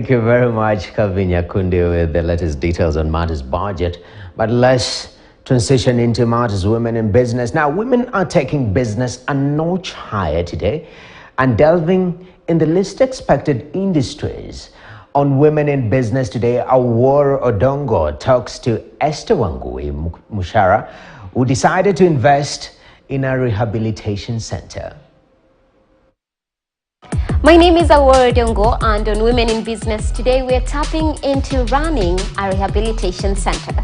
Thank you very much, Calvin Yakundi, with the latest details on matters budget. But let's transition into matters women in business. Now, women are taking business a notch higher today and delving in the least expected industries. On Women in Business today, Awor Odongo talks to Esther Wangui Mucara, who decided to invest in a rehabilitation center. My name is Awor Odongo, and on Women in Business today, we're tapping into running a rehabilitation center.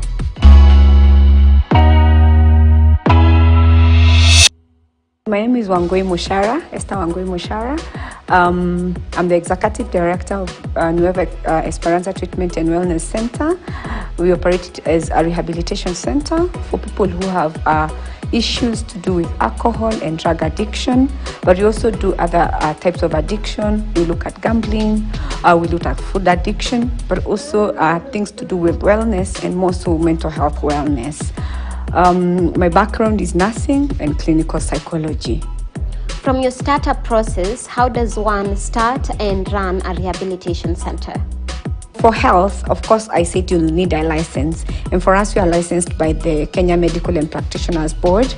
My name is Wangui Mucara, Esther Wangui Mucara. I'm the Executive Director of Nueva Esperanza Treatment and Wellness Center. We operate as a rehabilitation center for people who have issues to do with alcohol and drug addiction, but we also do other types of addiction. We look at gambling, we look at food addiction, but also things to do with wellness and more so mental health wellness. My background is nursing and clinical psychology. From your startup process, how does one start and run a rehabilitation center? For health, of course, I said you'll need a license. And for us, we are licensed by the Kenya Medical and Practitioners Board.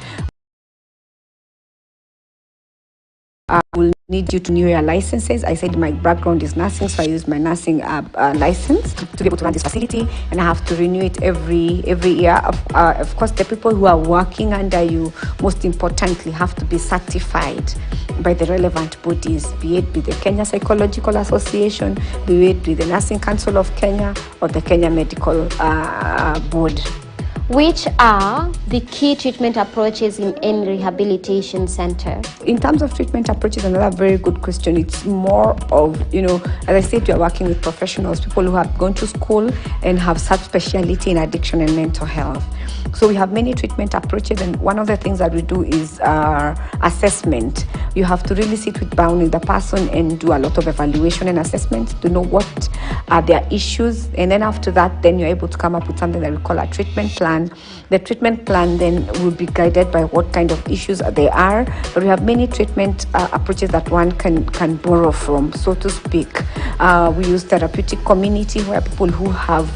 We'll need you to renew your licenses. I said my background is nursing, so I use my nursing license to be able to run this facility, and I have to renew it every year. Of course, the people who are working under you, most importantly, have to be certified by the relevant bodies, be it with the Kenya Psychological Association, be it with the Nursing Council of Kenya, or the Kenya Medical Board. Which are the key treatment approaches in any rehabilitation center? In terms of treatment approaches, another very good question. It's more of, as I said, you're working with professionals, people who have gone to school and have subspecialty in addiction and mental health. So we have many treatment approaches, and one of the things that we do is assessment. You have to really sit down with the person and do a lot of evaluation and assessment to know what are their issues, and then after that, then you're able to come up with something that we call a treatment plan. The treatment plan then will be guided by what kind of issues they are, but we have many treatment approaches that one can borrow from, so to speak. We use therapeutic community, where people who have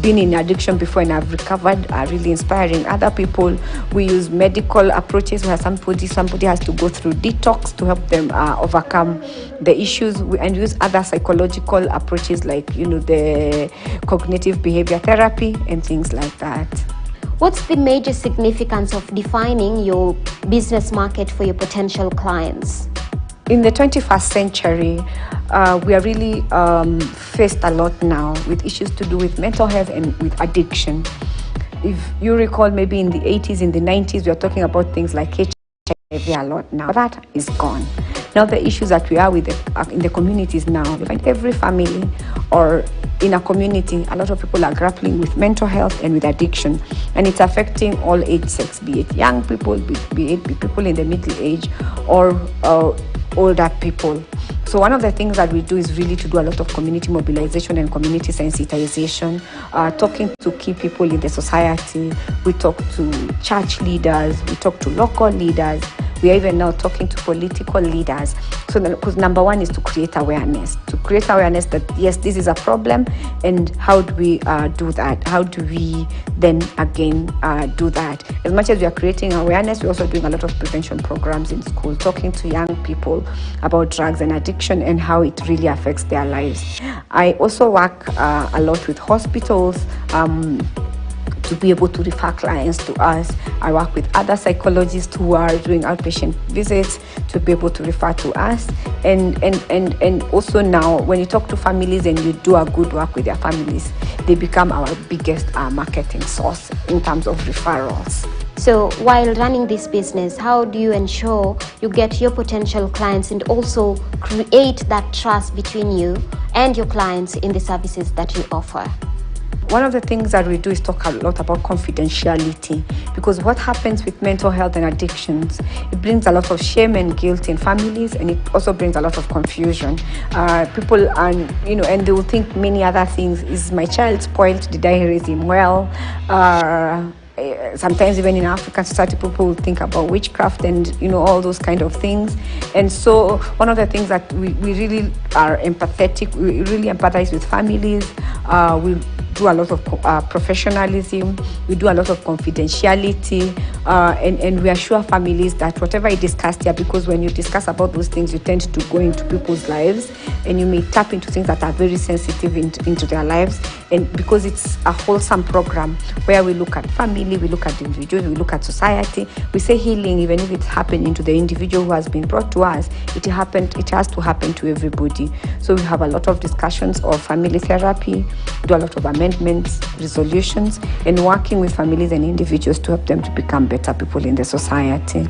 been in addiction before and have recovered are really inspiring other people. We use medical approaches, where somebody has to go through detox to help them overcome the issues, and use other psychological approaches like the cognitive behavior therapy and things like that. What's the major significance of defining your business market for your potential clients? In the 21st century, we are really faced a lot now with issues to do with mental health and with addiction. If you recall, maybe in the 80s, in the 90s, we are talking about things like HIV a lot now. That is gone. Now the issues that we are with in the communities now, we find every family or in a community, a lot of people are grappling with mental health and with addiction, and it's affecting all age sects, be it young people, be it people in the middle age, or older people. So one of the things that we do is really to do a lot of community mobilization and community sensitization, talking to key people in the society. We talk to church leaders, we talk to local leaders, we are even now talking to political leaders. So because number one is to create awareness that yes, this is a problem, and how do we do that? How do we then again do that? As much as we are creating awareness, we're also doing a lot of prevention programs in school, talking to young people about drugs and addiction and how it really affects their lives. I also work a lot with hospitals to be able to refer clients to us. I work with other psychologists who are doing outpatient visits to be able to refer to us. And also now, when you talk to families and you do a good work with their families, they become our biggest marketing source in terms of referrals. So while running this business, how do you ensure you get your potential clients and also create that trust between you and your clients in the services that you offer? One of the things that we do is talk a lot about confidentiality, because what happens with mental health and addictions, it brings a lot of shame and guilt in families, and it also brings a lot of confusion. People are, and they will think many other things. Is my child spoiled? Did I raise him well? Sometimes even in African society, people will think about witchcraft and all those kind of things. And so one of the things that we really are empathetic, we really empathize with families. We do a lot of professionalism, we do a lot of confidentiality, and we assure families that whatever is discussed here, because when you discuss about those things, you tend to go into people's lives and you may tap into things that are very sensitive into their lives. And because it's a wholesome program where we look at family, we look at individuals, we look at society, we say healing, even if it's happening to the individual who has been brought to us, it has to happen to everybody. So we have a lot of discussions of family therapy, do a lot of amendments, resolutions, and working with families and individuals to help them to become better people in the society.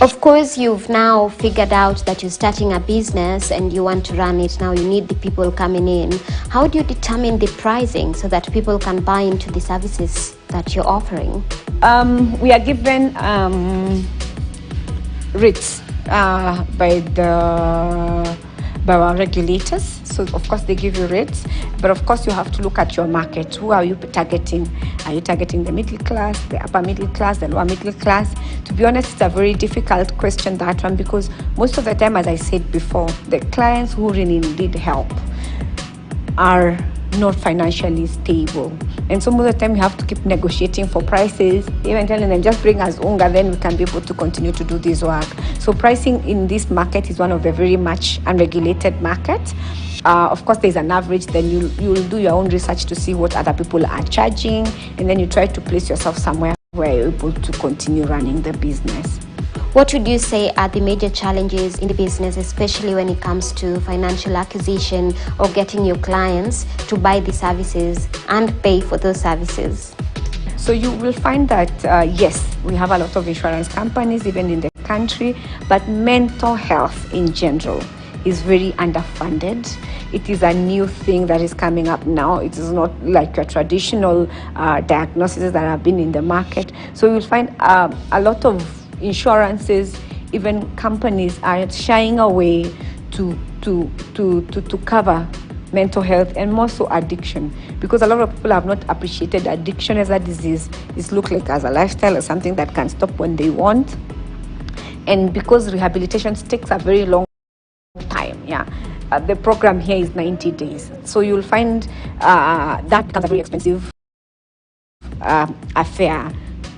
Of course, you've now figured out that you're starting a business and you want to run it. Now you need the people coming in. How do you determine the pricing so that people can buy into the services that you're offering? We are given rates by our regulators. So of course they give you rates, but of course you have to look at your market. Who are you targeting? Are you targeting the middle class, the upper middle class, the lower middle class? To be honest, it's a very difficult question, that one, because most of the time, as I said before, the clients who really need help are not financially stable, and some of the time you have to keep negotiating for prices, even telling them just bring us unga, then we can be able to continue to do this work. So pricing in this market is one of the very much unregulated markets. Of course, there's an average, then you'll do your own research to see what other people are charging, and then you try to place yourself somewhere where you're able to continue running the business. What would you say are the major challenges in the business, especially when it comes to financial acquisition or getting your clients to buy the services and pay for those services? So you will find that, yes, we have a lot of insurance companies even in the country, but mental health in general is very underfunded. It is a new thing that is coming up now. It is not like your traditional diagnoses that have been in the market. So you'll find a lot of insurances, even companies, are shying away to cover mental health and more so addiction, because a lot of people have not appreciated addiction as a disease. It's looked like as a lifestyle or something that can stop when they want. And because rehabilitation takes a very long time, the program here is 90 days. So you'll find that becomes a very expensive affair.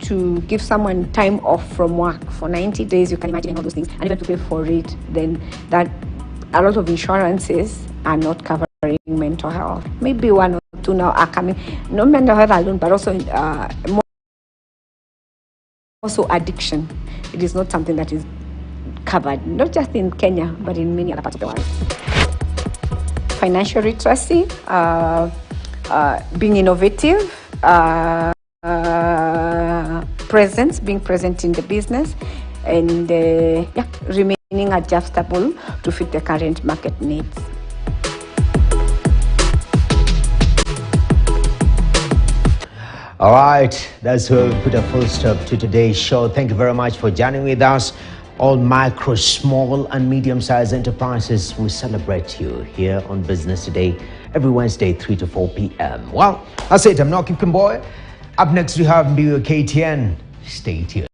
To give someone time off from work for 90 days, you can imagine all those things, and even to pay for it, then that a lot of insurances are not covering mental health. Maybe one or two now are coming, not mental health alone, but also also addiction. It is not something that is covered, not just in Kenya, but in many other parts of the world. Financial literacy, being innovative, being present in the business, and remaining adjustable to fit the current market needs. All right, that's where we put a full stop to today's show. Thank you very much for joining with us. All micro, small, and medium-sized enterprises, we celebrate you here on Business Today every Wednesday, 3 to 4 p.m. Well, that's it. I'm Noki Kimboy. Up next, we have KTN. Stay tuned.